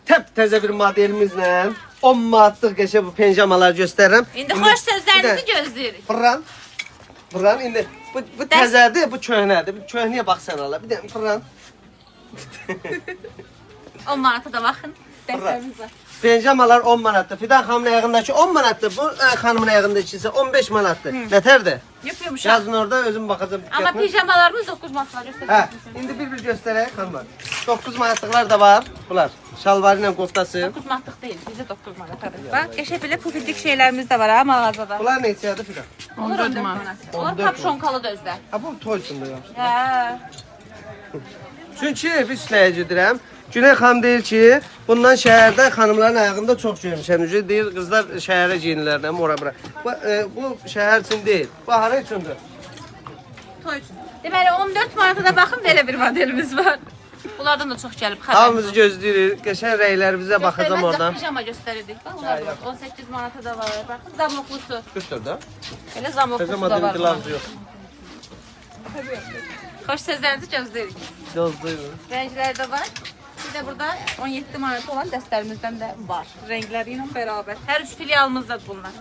təzə bir modelimizlə 10 manatlıq qəşəng bu penjamalar göstərirəm. İndi xoş sözlərinizi gözləyirik. Fırlan indi bu təzədir, bu köhnədir. Bu köhnəyə bax sən ala. Bir də fırlan. 10 manata da baxın. Dərslərimiz var. Penjamalar 10 manatdır. Fidan xanımın ayağındakı 10 manatdır. Bu xanımın ayağındakı isə 15 manatdır. Nətərdir? Yapıyormuşam. Yazın orada özüm baxacağım. Ama pijamalarımız 9 manatlar Hə, göstərir. indi bir göstərək xanımlar. 9 manatlıqlar da var. Bunlar şalvarı ilə qoftası. 9 manatlıq deyil, bizdə 9 manatadır. Bax, qəşəng belə pufildik şeylərimiz də var ha mağazada. Bunlar neçədir Fidan? Onlar 14 manat. Onlar kapşonkalı da özdə. Ha bu toy üçündür yaxşı. Hə. Çünki bir süsləyicidirəm. Güney xanım deyir ki, bundan şəhərdə xanımların ayağında çox görmüşəm. Deyir, qızlar şəhərə giyinirlər, nə ora bura. Bu şəhər üçün deyil. Bu hara üçündür? Toy üçün. Deməli 14 manata da baxın belə bir modelimiz var. Bunlardan da çox gəlib xəbər. Hamımızı gözləyirik. Qəşəng rənglərimizə baxacağım oradan. Pijama göstərirdik. Bax, bunlar var. 18 manata da var. Baxın, zamoklusu. Göstər də. Elə zamoklusu Pijama da dedim var. ki, lafzı yox. Xoş sözlərinizi gözləyirik. Gözləyirik. Rəngləri də var. Bir də burada 17 manat olan dəstlərimizdən də var. Rəngləri ilə bərabər. Hər üç filialımızdadır bunlar.